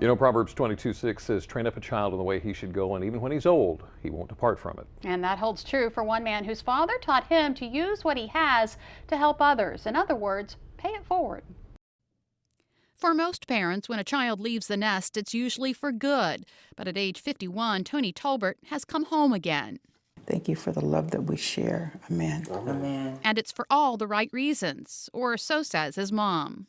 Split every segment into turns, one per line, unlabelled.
You know, Proverbs 22:6 says, train up a child in the way he should go, and even when he's old, he won't depart from it.
And that holds true for one man whose father taught him to use what he has to help others. In other words, pay it forward.
For most parents, when a child leaves the nest, it's usually for good. But at age 51, Tony Tolbert has come home again.
Thank you for the love that we share. Amen.
Amen.
And it's for all the right reasons, or so says his mom.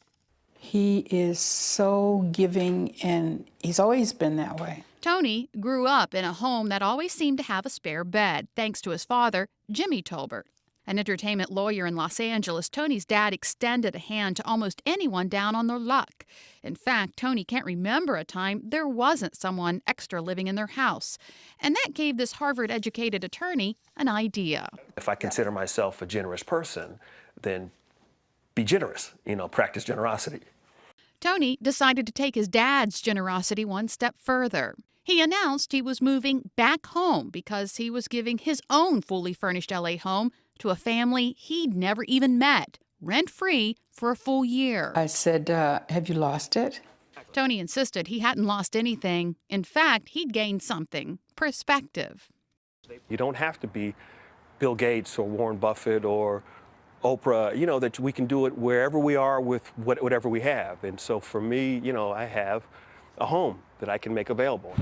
He is so giving, and he's always been that way.
Tony grew up in a home that always seemed to have a spare bed, thanks to his father, Jimmy Tolbert. An entertainment lawyer in Los Angeles, Tony's dad extended a hand to almost anyone down on their luck. In fact, Tony can't remember a time there wasn't someone extra living in their house. And that gave this Harvard-educated attorney an idea.
If I consider myself a generous person, then be generous, practice generosity.
Tony decided to take his dad's generosity one step further. He announced he was moving back home because he was giving his own fully furnished LA home to a family he'd never even met, rent-free for a full year.
I said, have you lost it?
Tony insisted he hadn't lost anything. In fact, he'd gained something, perspective.
You don't have to be Bill Gates or Warren Buffett or Oprah, that we can do it wherever we are with whatever we have. And so for me, I have a home that I can make available.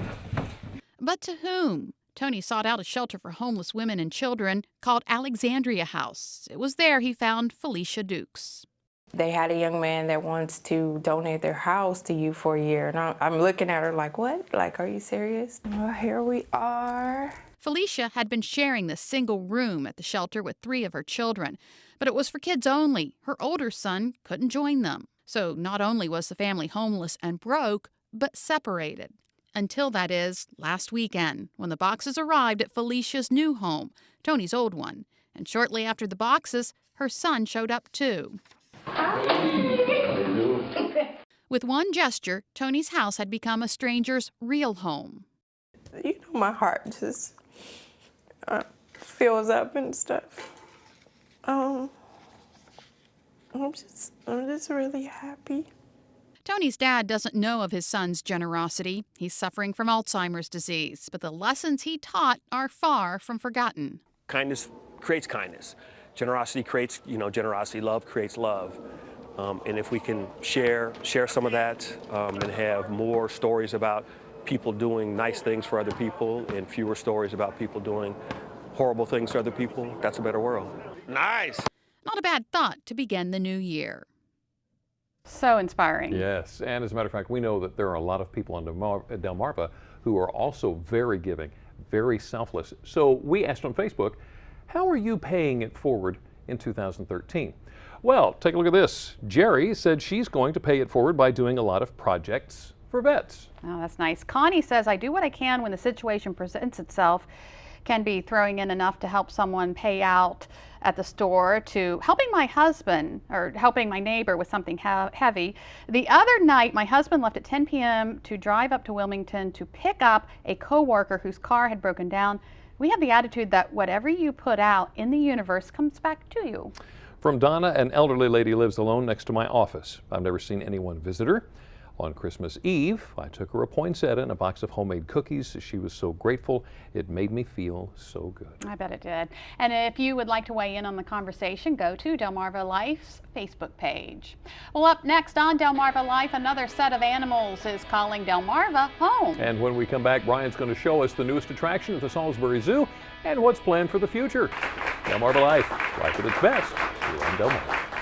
But to whom? Tony sought out a shelter for homeless women and children called Alexandria House. It was there he found Felicia Dukes.
They had a young man that wants to donate their house to you for a year. And I'm looking at her like, what? Like, are you serious? Well, here we are.
Felicia had been sharing this single room at the shelter with 3 of her children, but it was for kids only. Her older son couldn't join them. So not only was the family homeless and broke, but separated. Until, that is, last weekend, when the boxes arrived at Felicia's new home, Tony's old one. And shortly after the boxes, her son showed up too. With one gesture, Tony's house had become a stranger's real home.
My heart just fills up and stuff. I'm just really happy.
Tony's dad doesn't know of his son's generosity. He's suffering from Alzheimer's disease, but the lessons he taught are far from forgotten.
Kindness creates kindness. Generosity creates, generosity. Love creates love. And if we can share some of that and have more stories about people doing nice things for other people and fewer stories about people doing horrible things to other people, that's a better world. Nice!
Not a bad thought to begin the new year.
So inspiring.
Yes, and as a matter of fact, we know that there are a lot of people on Delmarva who are also very giving, very selfless. So we asked on Facebook, how are you paying it forward in 2013? Well, take a look at this. Jerry said she's going to pay it forward by doing a lot of projects for vets.
Oh, that's nice. Connie says, I do what I can when the situation presents itself. Can be throwing in enough to help someone pay out at the store, to helping my husband or helping my neighbor with something heavy. The other night, my husband left at 10 p.m. to drive up to Wilmington to pick up a coworker whose car had broken down. We have the attitude that whatever you put out in the universe comes back to you.
From Donna, an elderly lady lives alone next to my office. I've never seen anyone visit her. On Christmas Eve, I took her a poinsettia and a box of homemade cookies. She was so grateful. It made me feel so good.
I bet it did. And if you would like to weigh in on the conversation, go to Delmarva Life's Facebook page. Well, up next on Delmarva Life, another set of animals is calling Delmarva home.
And when we come back, Brian's going to show us the newest attraction at the Salisbury Zoo and what's planned for the future. Delmarva Life, life at its best, here on Delmarva.